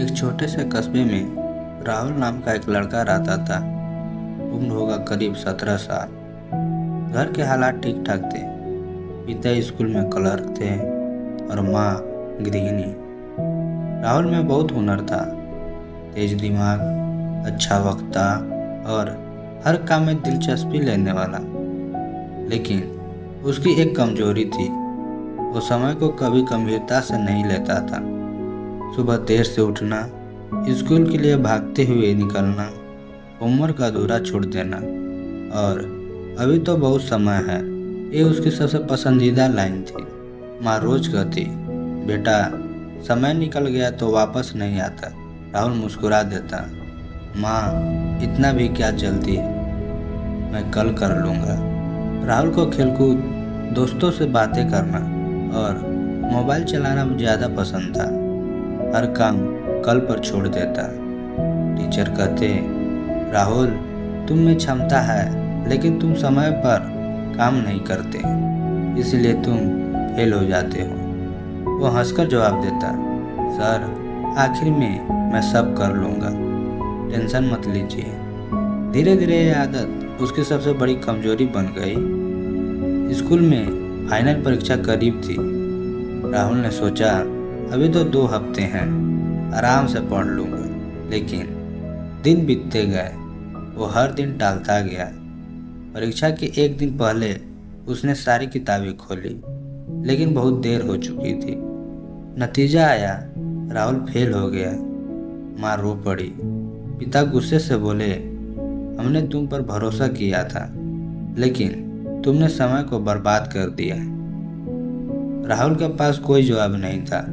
एक छोटे से कस्बे में राहुल नाम का एक लड़का रहता था। उम्र होगा करीब 17 साल। घर के हालात ठीक ठाक थे। पिता स्कूल में क्लर्क थे और माँ गृहिणी। राहुल में बहुत हुनर था, तेज दिमाग, अच्छा वक्ता और हर काम में दिलचस्पी लेने वाला। लेकिन उसकी एक कमजोरी थी, वो समय को कभी गंभीरता से नहीं लेता था। सुबह देर से उठना, स्कूल के लिए भागते हुए निकलना, होमवर्क अधूरा छोड़ देना और अभी तो बहुत समय है, ये उसकी सबसे पसंदीदा लाइन थी। माँ रोज कहती, बेटा समय निकल गया तो वापस नहीं आता। राहुल मुस्कुरा देता, माँ इतना भी क्या जल्दी है, मैं कल कर लूँगा। राहुल को खेलकूद, दोस्तों से बातें करना और मोबाइल चलाना ज़्यादा पसंद था। हर काम कल पर छोड़ देता। टीचर कहते, राहुल तुम में क्षमता है लेकिन तुम समय पर काम नहीं करते, इसलिए तुम फेल हो जाते हो। वो हंसकर जवाब देता, सर आखिर में मैं सब कर लूँगा, टेंशन मत लीजिए। धीरे धीरे ये आदत उसकी सबसे बड़ी कमजोरी बन गई। स्कूल में फाइनल परीक्षा करीब थी। राहुल ने सोचा, अभी तो 2 हफ्ते हैं, आराम से पढ़ लूँगा। लेकिन दिन बीतते गए, वो हर दिन टालता गया। परीक्षा के एक दिन पहले उसने सारी किताबें खोली, लेकिन बहुत देर हो चुकी थी। नतीजा आया, राहुल फेल हो गया। माँ रो पड़ी। पिता गुस्से से बोले, हमने तुम पर भरोसा किया था, लेकिन तुमने समय को बर्बाद कर दिया। राहुल के पास कोई जवाब नहीं था।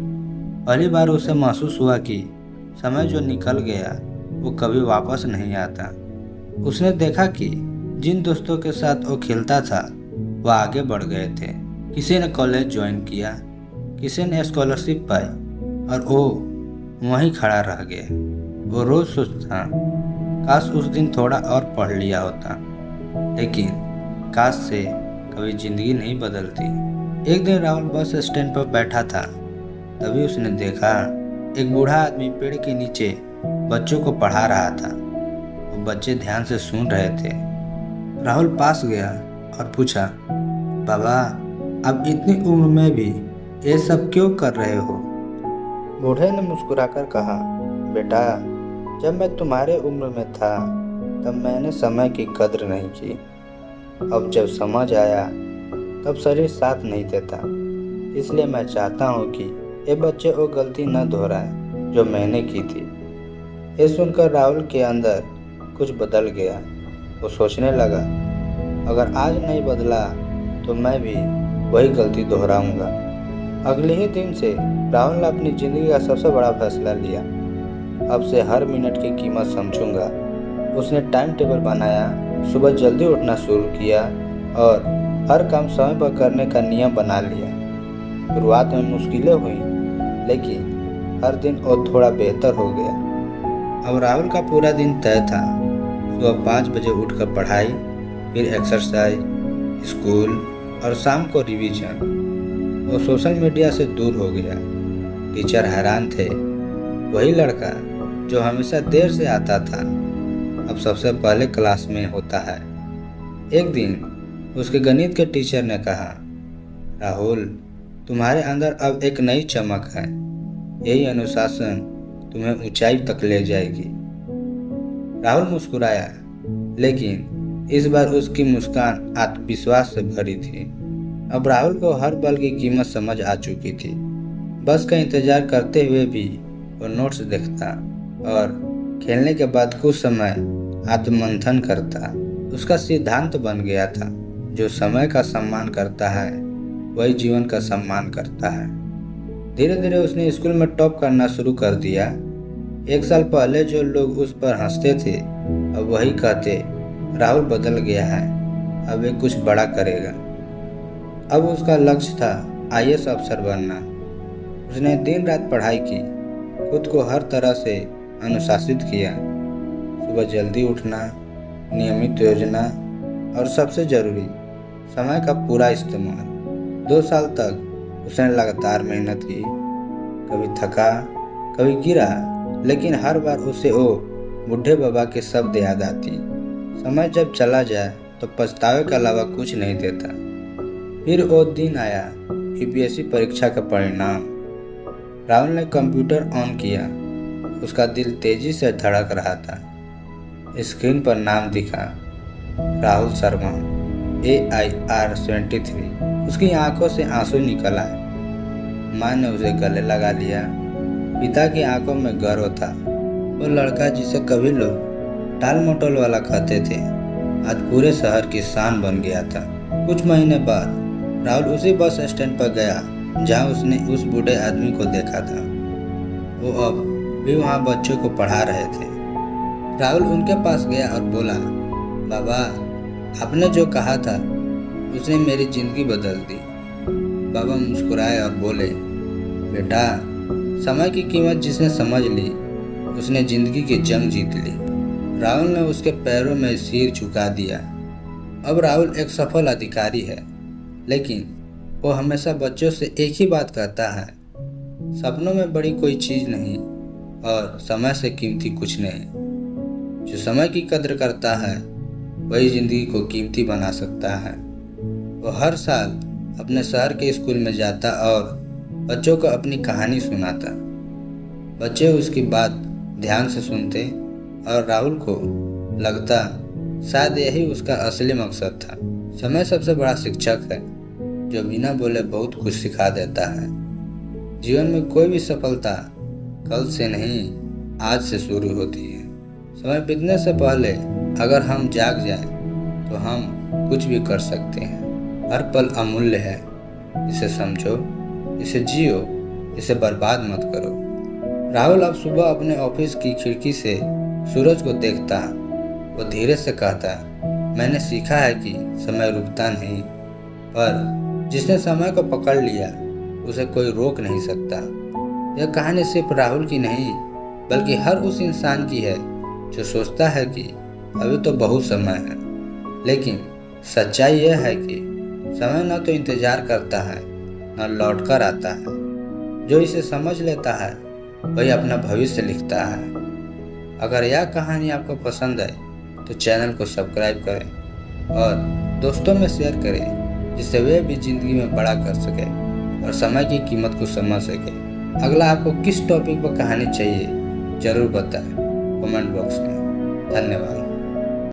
पहली बार उसे महसूस हुआ कि समय जो निकल गया वो कभी वापस नहीं आता। उसने देखा कि जिन दोस्तों के साथ वो खेलता था वह आगे बढ़ गए थे। किसी ने कॉलेज ज्वाइन किया, किसी ने स्कॉलरशिप पाई और वो वहीं खड़ा रह गया। वो रोज सोचता, काश उस दिन थोड़ा और पढ़ लिया होता। लेकिन काश से कभी जिंदगी नहीं बदलती। एक दिन राहुल बस स्टैंड पर बैठा था, तभी उसने देखा एक बूढ़ा आदमी पेड़ के नीचे बच्चों को पढ़ा रहा था। वो बच्चे ध्यान से सुन रहे थे। राहुल पास गया और पूछा, बाबा अब इतनी उम्र में भी ये सब क्यों कर रहे हो? बूढ़े ने मुस्कुराकर कहा, बेटा जब मैं तुम्हारे उम्र में था तब मैंने समय की कद्र नहीं की। अब जब समझ आया तब शरीर साथ नहीं देता। इसलिए मैं चाहता हूँ कि ये बच्चे वो गलती न दोहराएं जो मैंने की थी। ये सुनकर राहुल के अंदर कुछ बदल गया। वो सोचने लगा, अगर आज नहीं बदला तो मैं भी वही गलती दोहराऊंगा। अगले ही दिन से राहुल ने अपनी ज़िंदगी का सबसे बड़ा फैसला लिया। अब से हर मिनट की कीमत समझूंगा। उसने टाइम टेबल बनाया, सुबह जल्दी उठना शुरू किया और हर काम समय पर करने का नियम बना लिया। शुरुआत में मुश्किलें हुई, लेकिन हर दिन और थोड़ा बेहतर हो गया। अब राहुल का पूरा दिन तय था। सुबह 5 बजे उठकर पढ़ाई, फिर एक्सरसाइज, स्कूल और शाम को रिवीजन। वो सोशल मीडिया से दूर हो गया। टीचर हैरान थे, वही लड़का जो हमेशा देर से आता था अब सबसे पहले क्लास में होता है। एक दिन उसके गणित के टीचर ने कहा, राहुल तुम्हारे अंदर अब एक नई चमक है, यही अनुशासन तुम्हें ऊंचाई तक ले जाएगी। राहुल मुस्कुराया, लेकिन इस बार उसकी मुस्कान आत्मविश्वास से भरी थी। अब राहुल को हर पल की कीमत समझ आ चुकी थी। बस का इंतजार करते हुए भी वो नोट्स देखता और खेलने के बाद कुछ समय आत्ममंथन करता। उसका सिद्धांत बन गया था, जो समय का सम्मान करता है वही जीवन का सम्मान करता है। धीरे धीरे उसने स्कूल में टॉप करना शुरू कर दिया। 1 साल पहले जो लोग उस पर हंसते थे अब वही कहते, राहुल बदल गया है, अब ये कुछ बड़ा करेगा। अब उसका लक्ष्य था आईएएस अफसर बनना। उसने दिन रात पढ़ाई की, खुद को हर तरह से अनुशासित किया। सुबह जल्दी उठना, नियमित योजना और सबसे जरूरी समय का पूरा इस्तेमाल। 2 साल तक उसने लगातार मेहनत की। कभी थका, कभी गिरा, लेकिन हर बार उसे वो बूढ़े बाबा के शब्द याद आती, समय जब चला जाए तो पछतावे के अलावा कुछ नहीं देता। फिर वो दिन आया, यूपीएससी परीक्षा का परिणाम। राहुल ने कंप्यूटर ऑन किया। उसका दिल तेजी से धड़क रहा था। स्क्रीन पर नाम दिखा, राहुल शर्मा, AIR 73। उसकी आंखों से आंसू निकल आए। माँ ने उसे गले लगा लिया। पिता की आंखों में गर्व था। वो लड़का जिसे कभी लोग टाल मटोल वाला कहते थे, आज पूरे शहर की शान बन गया था। कुछ महीने बाद राहुल उसी बस स्टैंड पर गया जहां उसने उस बूढ़े आदमी को देखा था। वो अब भी वहां बच्चों को पढ़ा रहे थे। राहुल उनके पास गया और बोला, बाबा, आपने जो कहा था उसने मेरी जिंदगी बदल दी। बाबा मुस्कुराए और बोले, बेटा, समय की कीमत जिसने समझ ली उसने जिंदगी की जंग जीत ली। राहुल ने उसके पैरों में सिर झुका दिया। अब राहुल एक सफल अधिकारी है, लेकिन वो हमेशा बच्चों से एक ही बात कहता है, सपनों में बड़ी कोई चीज नहीं और समय से कीमती कुछ नहीं। जो समय की कद्र करता है वही जिंदगी को कीमती बना सकता है। वो हर साल अपने शहर के स्कूल में जाता और बच्चों को अपनी कहानी सुनाता। बच्चे उसकी बात ध्यान से सुनते और राहुल को लगता शायद यही उसका असली मकसद था। समय सबसे बड़ा शिक्षक है जो बिना बोले बहुत कुछ सिखा देता है। जीवन में कोई भी सफलता कल से नहीं, आज से शुरू होती है। समय बीतने से पहले अगर हम जाग जाएं तो हम कुछ भी कर सकते हैं। हर पल अमूल्य है, इसे समझो, इसे जियो, इसे बर्बाद मत करो। राहुल अब सुबह अपने ऑफिस की खिड़की से सूरज को देखता। वो धीरे से कहता, मैंने सीखा है कि समय रुकता नहीं, पर जिसने समय को पकड़ लिया उसे कोई रोक नहीं सकता। यह कहानी सिर्फ राहुल की नहीं बल्कि हर उस इंसान की है जो सोचता है कि अभी तो बहुत समय है। लेकिन सच्चाई यह है कि समय न तो इंतजार करता है न लौट कर आता है। जो इसे समझ लेता है वही अपना भविष्य लिखता है। अगर यह कहानी आपको पसंद आए तो चैनल को सब्सक्राइब करें और दोस्तों में शेयर करें, जिससे वे भी जिंदगी में बड़ा कर सके और समय की कीमत को समझ सके। अगला आपको किस टॉपिक पर कहानी चाहिए जरूर बताएं कमेंट बॉक्स में। धन्यवाद।